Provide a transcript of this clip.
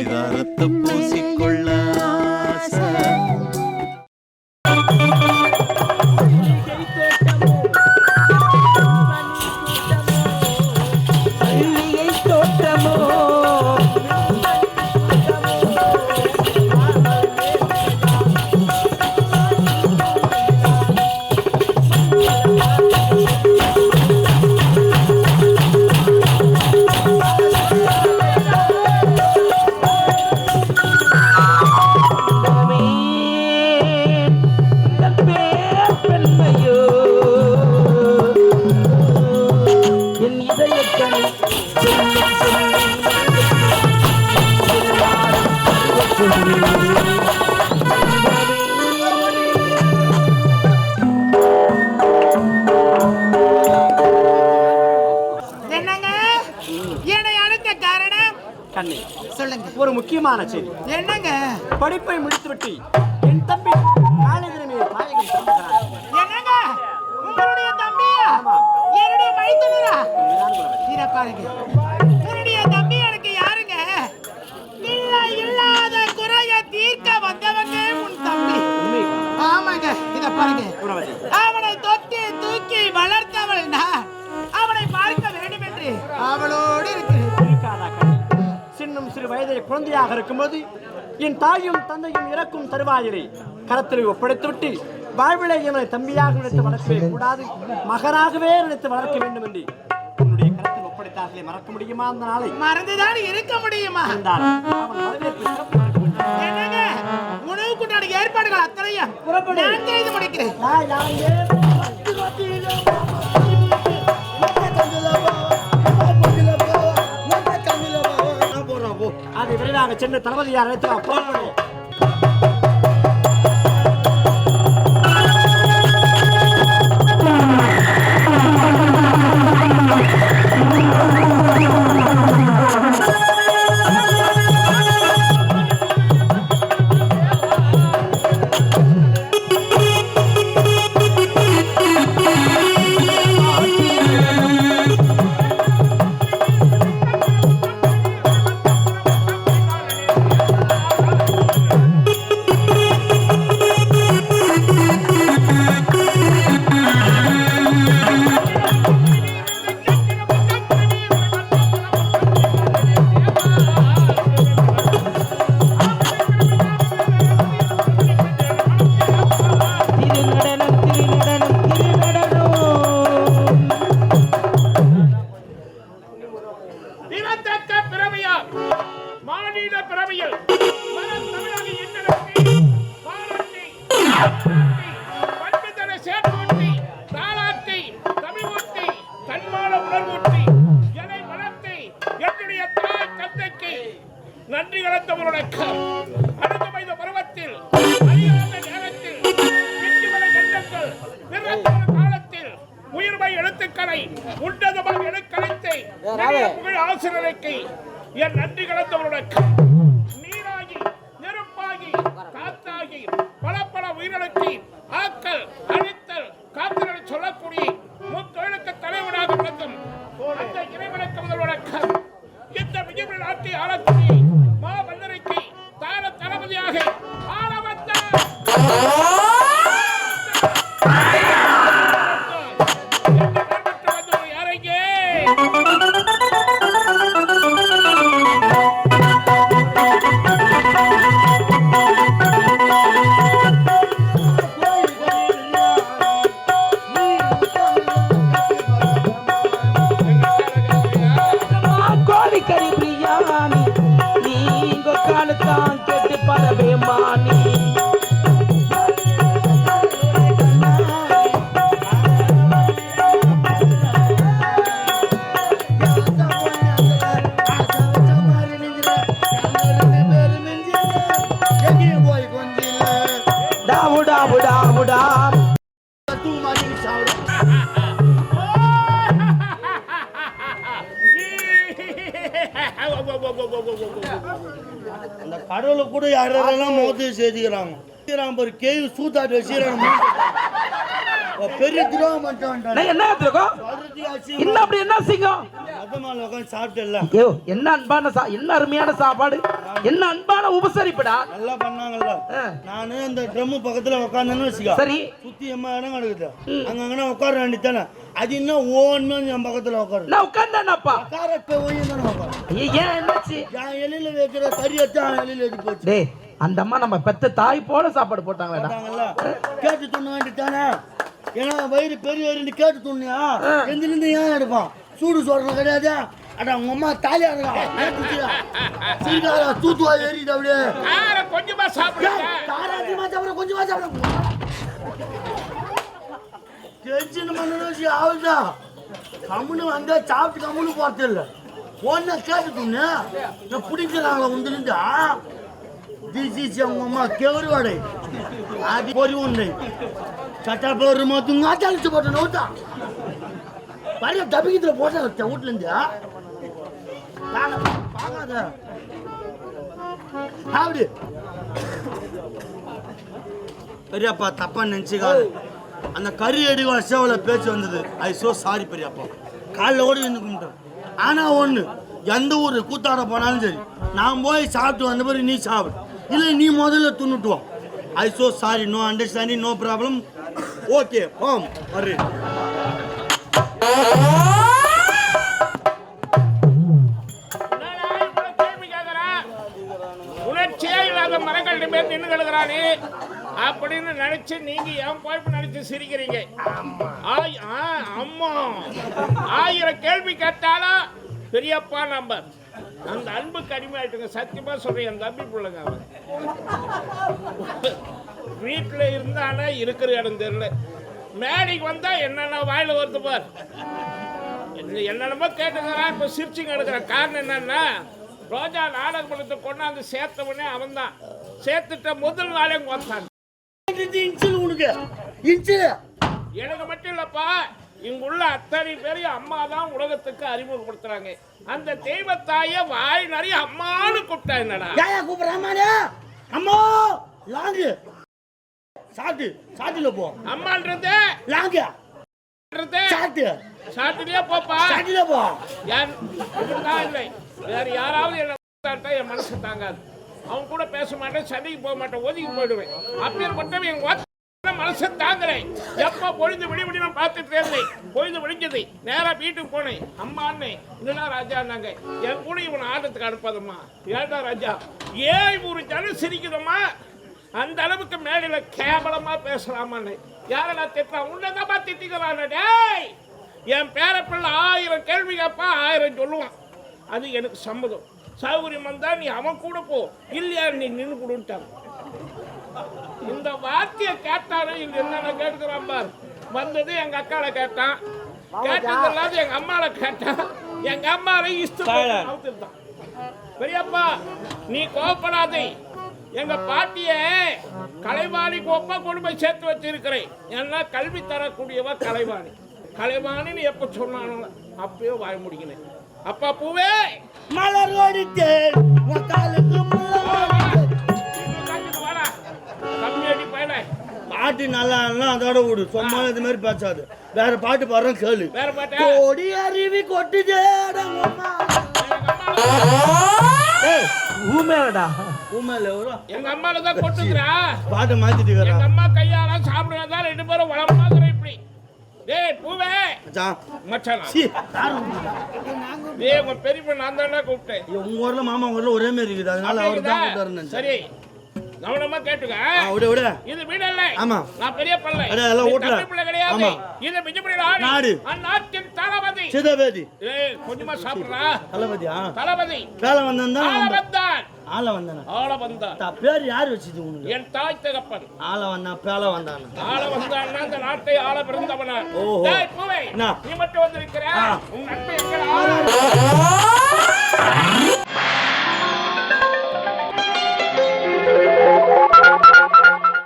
பரிதாரத்தை பூசிக்கொள்ள ஒரு முக்கியமான செய்தி என்னங்க? படிப்பை முடித்துவிட்டு என் தம்பி நாளை தினமே தாயகம் திரும்புகிறார். என்னங்க? உங்களுடைய தம்பியா? என்னுடைய மைத்துனரா? இத பாருங்க, என்னுடைய தம்பி எனக்கு யாருங்க? பிள்ளை இல்லாத குறைய தீர்க்க வந்தவங்க உன் தம்பி. ஆமாங்க, இத பாருங்க, அவனை தொட்டி தூக்கி வளர்த்தவள் நான். அவனை பார்க்க வேண்டும் என்று அவளோடு இருக்கிறேன். சின்னம் சிறு வயதை குழந்தையாக இருக்கும்போது என் தாயும் தந்தையும் இறக்கும் தருவாயிலே கரத்தில் ஒப்படைத்துவிட்டு வாழ்விலை என்னை தம்பியாக நினைத்து வளர்க்கவே கூடாது, மகனாகவே நினைத்து வளர்க்க வேண்டும் என்று உன்னுடைய கரத்தில் ஒப்படைத்தார்களே, மறக்க முடியுமா? அந்த நாளை மறந்துதான் இருக்க முடியுமா? என்னங்க, உணவு கூட்டான ஏற்பாடுகள் அத்தனையும் நான் செய்து முடிக்கிறேன். அதை விரைவாக சென்று தளபதியார் அழைத்து போராடுவோம். நன்றி கலந்தவருடைய அடுத்த வயத பருவத்தில் காலத்தில் உயிர்மை எழுத்துக்களை உன்னதமான எழுக்கலைத்தை புகழ் ஆசிரியருக்கு என் நன்றி கலந்தவருடைய நீராகி நெருப்பாகி காத்தாகி பல பல உயிர்களுக்கு ஆக்கல் அழித்தல் காத்திரனை சொல்லக்கூடிய முத்தொழிலுக்கு தலைவனாக விளக்கும் அந்த இறைவனுக்கு முதல்வழக்கம் இந்த விஜயபுரி நாட்டை ஆளக்கூடிய மா மன்னரைக்கு தார தளபதியாக ஆள வந்தார். அந்த கடவுளை கூட யாரெல்லாம் முகத்தை சேர்த்துக்கிறாங்க கேவி சூத்தாட்டு வச்சுக்கிறாங்க. பெரிய துரோகம் பண்ணிட்டு நான் என்ன எடுத்துருக்கோம் என்ன அப்படி என்ன சிங்கம் அதமால உட்காந்து சாப்பிட்டல ஐயோ என்ன அன்பான என்ன அருமையான சாப்பாடு என்ன அன்பான உபசரிப்புடா நல்லா பண்ணாங்கல்ல நானு அந்த ட்ரம் பக்கத்துல உட்கார்ந்தேன்னு வச்சுக்கோ சரி சுத்தி எம்மா இடம் கிடக்குது அங்கங்கன்னா உட்கார வேண்டித்தானே அது இன்னும் ஓன்னு என் பக்கத்துல உட்காரு நான் உட்கார்ந்தேனப்பா உட்கார போய் தானே உட்காரு ஏன் என்னாச்சு என் எலியில வைக்கிற கறி எடுத்து எலியில எடுத்து போச்சு டேய் அந்த அம்மா நம்ம பெத்த தாய் போல சாப்பாடு போட்டாங்கடா கேட்டு துண்ண வேண்டித்தானே ஏன்னா வயிறு பெரிய வயிறு கேட்டு துண்ணியா எந்திலிருந்து ஏன் எடுப்பான் சூடு சொல்றது கிடையாது அட உங்க அம்மா தாலியா இருக்கா தூத்துவா ஏறிட்டு அப்படியே கொஞ்சமா சாப்பிடுங்க அதிகமா சாப்பிட கொஞ்சமா சாப்பிட டென்ஷன் பண்ணி ஆகுதான் கம்முன்னு வந்தா சாப்பிட்டு கம்முன்னு போறது இல்லை ஒன்ன கேட்டு துண்ணு நான் பிடிக்கிறாங்களா உண்டுருந்தா அவங்க அம்மா கேவரு வாடை அது பொறி உண்டு கட்டா போரு மாத்துங்க அழிச்சு போட்ட நோட்டா பழைய டபிக்கத்துல போட்ட வீட்டுல இருந்து பாக்காத அப்படி பெரியப்பா தப்பா நினைச்சுக்காது அந்த கறி அடிவா சேவல பேச்சு வந்தது ஐ சோ சாரி பெரியப்பா காலைல ஓடி வந்து கும்பிட்டேன் ஆனா ஒண்ணு எந்த ஊரு கூத்தாட போனாலும் சரி நான் போய் சாப்பிட்டு வந்த பிறகு நீ சாப்பிடு இல்லை நீ முதல்ல துண்ணுட்டுவோம் I so sorry no understanding no problem okay home வர்றேன் உணர்ச்சியே இல்லாத மரங்கள் பேர் நின்று கிடக்குறானே அப்படின்னு நினைச்சு நீங்க என் குழப்பம் நினைச்சு சிரிக்கிறீங்க. அம்மா 1000 கேள்வி கேட்டாலும் பெரியப்பா நம்பர் அந்த அன்புக்கு அடிமையாயிட்டுங்க. சத்தியமா சொல்றேன், என் தம்பி பிள்ளைங்க அவன் வீட்டுல இருந்தானா இருக்கிற இடம் தெரியல, மேடைக்கு வந்தா என்னென்ன வாயில வருது பார், என்னென்னமோ கேட்டுக்கிறான். இப்ப சிரிச்சுங்க எடுக்கிற காரணம் என்னன்னா, ரோஜா நாடக படத்தை கொண்டாந்து சேர்த்தவனே அவன் தான். சேர்த்துட்ட முதல் நாளே வந்தான். எனக்கு மட்டும் இல்லப்பா, இங்குள்ள அத்தனை பேரையும் அம்மா தான் உலகத்துக்கு அறிமுகப்படுத்துறாங்க. அந்த தெய்வத்தாய வாய் நிறைய அம்மானு கூப்பிட்டா என்னடா கூப்பிடுறாங்க அம்மா லாங்கு சாட்டு சாட்டுல போ அம்மான்றது லாங்கு சாட்டு சாட்டுலயே போப்பா சாட்டுல போ இல்லை வேற யாராவது என்ன என் மனசு தாங்காது. அவன் கூட பேச மாட்டேன், சண்டைக்கு போக மாட்டேன், ஒதுக்கி போயிடுவேன். அப்பேற்பட்டவன் என் மனசை தாங்குறேன். எப்போ பொழுது விடி நான் பார்த்துட்டு இருந்தேன். பொழுது விடிஞ்சது, நேரா வீட்டுக்கு போனேன். அம்மா அண்ணன் இல்லைனா ராஜான்னாங்க, என் கூட இவனை ஆட்டத்துக்கு அனுப்பாதம்மா. ஏடா ராஜா, ஏன் ஒரு ஜனம் சிரிக்குதம்மா, அந்த அளவுக்கு மேடையில கேவலமா பேசலாமான்னு யாரடா திட்டுறான்? உன்னதமா திட்டிக்கிறான். டேய், என் பேர பிள்ளை 1000 கேள்வி கேட்பா, 1000 சொல்லுவான். அது எனக்கு சம்மதம். சௌகரியம் வந்தா நீ அவன் கூட போ, இல்லையா நீ நின்று கொடுட்டாங்க. இந்த வார்த்தையை கேட்டாலும் இது என்னென்ன கேட்கிறான் பார். வந்தது எங்க அக்கால கேட்டான், கேட்டது இல்லாத எங்க அம்மால கேட்டான். எங்க அம்மாவை இஷ்டம். பெரியப்பா நீ கோபப்படாதே, எங்க பாட்டிய கலைவாணி கோப்பா கொண்டு போய் சேர்த்து வச்சிருக்கிறேன். ஏன்னா கல்வி தரக்கூடியவ கலைவாணி. கலைவாணின்னு எப்ப சொன்னானோ அப்பயோ வாய முடிக்கணும். அப்பா பூவே மலர் ஓடித்தேன் பாட்டு நல்லா அதோட விடு, சும்மா இது மாதிரி பேசாது. வேற பாட்டு பாடுறோம் கேளு. வேற பாட்டு கோடி அருவி கொட்டுதே எங்க அம்மால தான் கொட்டுக்கிறா. பாட்டை மாத்திட்டு எங்க அம்மா கையால சாப்பிடுறதா 2 பேரும் வளர்ப்பாங்க இப்படி. டேய் பூவே மச்சானா, டேய் உங்க பெரியப்பா நான் தான் கூப்பிட்டேன். உங்க ஊர்ல மாமா ஊர்ல ஒரே மாதிரி இருக்குது, அதனால அவர் தான் கூப்பிட்டாருன்னு. சரி கவனமா கேட்டுக்க. இது வீடு இல்ல, ஆமா நான் பெரிய பிள்ளை, அதெல்லாம் ஓட்டல பிள்ளை கிடையாது. இது விஜயபுரி நாடு, அந்நாட்டின் தளபதி சிதபதி. ஏய் கொஞ்சமா சாப்பிடுறா. தளபதியா? தளபதி வேலை வந்தான். ஆள வந்தான். பேர் யார் வச்சது உனக்கு? என் தாய் தகப்பன். ஆள வந்தான் பேல வந்தான். ஆள வந்தான்னா அந்த நாட்டை ஆள பிறந்தவனா. டேய் பூவே, நீ மட்டும் வந்திருக்கிற, உன் நட்பை